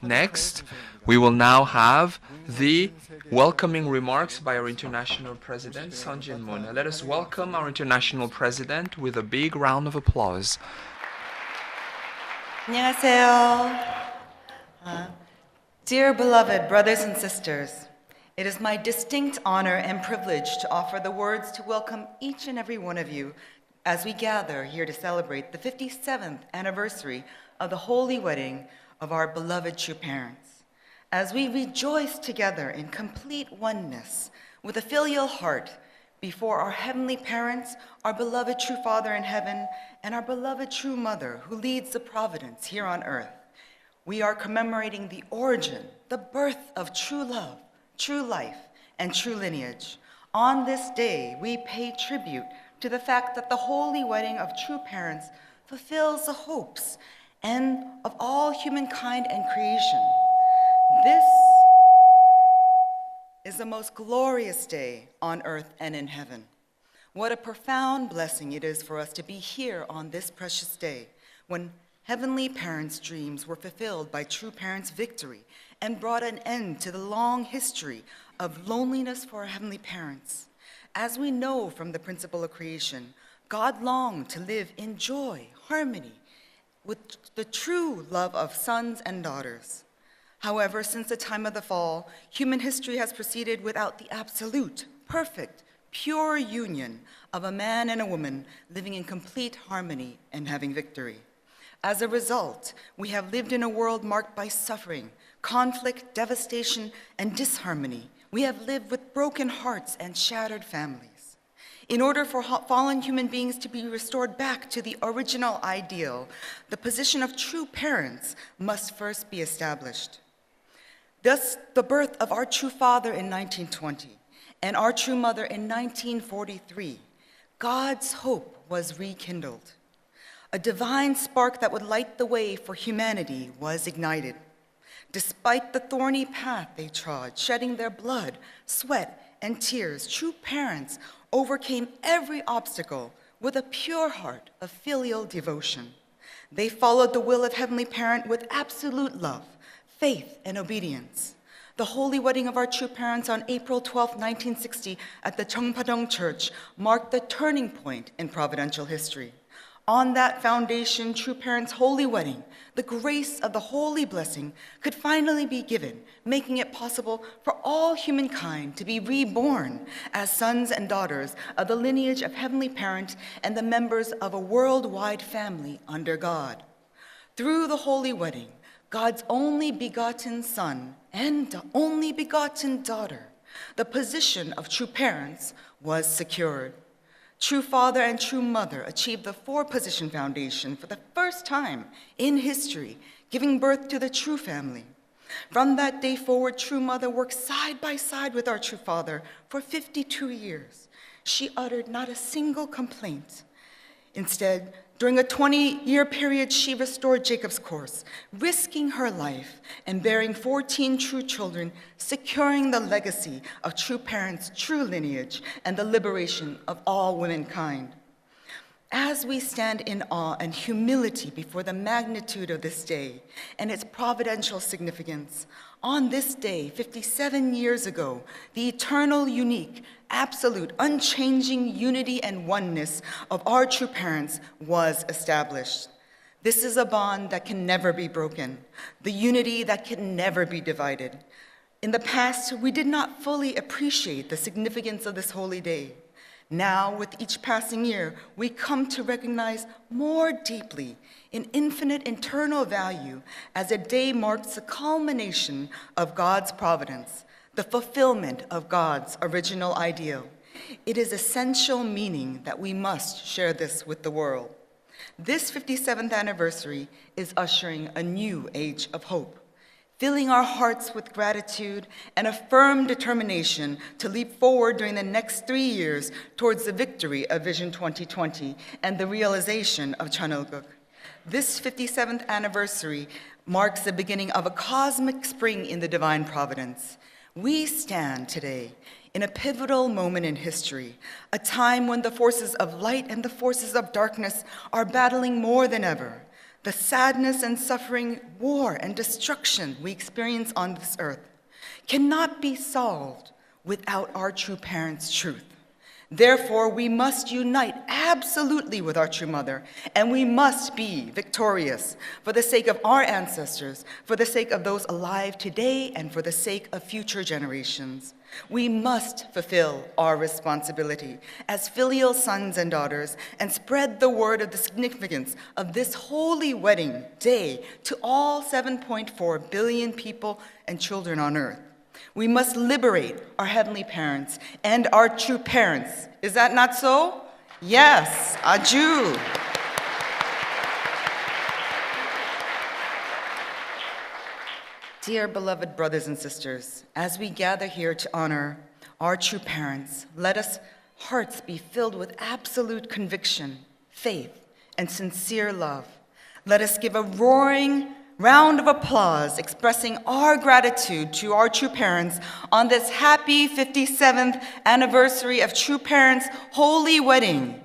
Next, we will now have the welcoming remarks by our international president, Sun Jin-moon. Let us welcome our international president with a big round of applause. 안녕하세요. Dear beloved brothers and sisters, it is my distinct honor and privilege to offer the words to welcome each and every one of you as we gather here to celebrate the 57th anniversary of the holy wedding of our beloved true parents. As we rejoice together in complete oneness with a filial heart before our heavenly parents, our beloved true Father in heaven, and our beloved true Mother who leads the providence here on earth, we are commemorating the origin, the birth of true love, true life, and true lineage. On this day, we pay tribute to the fact that the holy wedding of true parents fulfills the hopes and of all humankind and creation. This is the most glorious day on earth and in heaven. What a profound blessing it is for us to be here on this precious day when heavenly parents' dreams were fulfilled by true parents' victory and brought an end to the long history of loneliness for our heavenly parents. As we know from the principle of creation, God longed to live in joy, harmony, with the true love of sons and daughters. However, since the time of the fall, human history has proceeded without the absolute, perfect, pure union of a man and a woman living in complete harmony and having victory. As a result, we have lived in a world marked by suffering, conflict, devastation, and disharmony. We have lived with broken hearts and shattered families. In order for fallen human beings to be restored back to the original ideal, the position of true parents must first be established. Thus, the birth of our true father in 1920 and our true mother in 1943, God's hope was rekindled. A divine spark that would light the way for humanity was ignited. Despite the thorny path they trod, shedding their blood, sweat, and tears, true parents overcame every obstacle with a pure heart of filial devotion. They followed the will of Heavenly Parent with absolute love, faith, and obedience. The holy wedding of our true parents on April 12, 1960 at the Cheongpadong Church marked the turning point in providential history. On that foundation, true parents' holy wedding, the grace of the holy blessing could finally be given, making it possible for all humankind to be reborn as sons and daughters of the lineage of Heavenly Parent and the members of a worldwide family under God. Through the holy wedding, God's only begotten Son and only begotten daughter, the position of true parents was secured. True father and true mother achieved the four-position foundation for the first time in history, giving birth to the true family. From that day forward, true mother worked side by side with our true father for 52 years. She uttered not a single complaint. Instead, during a 20-year period, she restored Jacob's course, risking her life and bearing 14 true children, securing the legacy of true parents' true lineage and the liberation of all womankind. As we stand in awe and humility before the magnitude of this day and its providential significance, on this day, 57 years ago, the eternal, unique, absolute, unchanging unity and oneness of our true parents was established. This is a bond that can never be broken, the unity that can never be divided. In the past, we did not fully appreciate the significance of this holy day. Now, with each passing year, we come to recognize more deeply an infinite internal value as a day marks the culmination of God's providence, the fulfillment of God's original ideal. It is essential meaning that we must share this with the world. This 57th anniversary is ushering a new age of hope, filling our hearts with gratitude and a firm determination to leap forward during the next 3 years towards the victory of Vision 2020 and the realization of Chanulguk. This 57th anniversary marks the beginning of a cosmic spring in the divine providence. We stand today in a pivotal moment in history, a time when the forces of light and the forces of darkness are battling more than ever. The sadness and suffering, war and destruction we experience on this earth cannot be solved without our true parents' truth. Therefore, we must unite absolutely with our true mother, and we must be victorious for the sake of our ancestors, for the sake of those alive today, and for the sake of future generations. We must fulfill our responsibility as filial sons and daughters and spread the word of the significance of this holy wedding day to all 7.4 billion people and children on earth. We must liberate our heavenly parents and our true parents. Is that not so? Yes, adieu. Dear beloved brothers and sisters, as we gather here to honor our true parents, let us hearts be filled with absolute conviction, faith, and sincere love. Let us give a roaring round of applause expressing our gratitude to our true parents on this happy 57th anniversary of True Parents' holy wedding.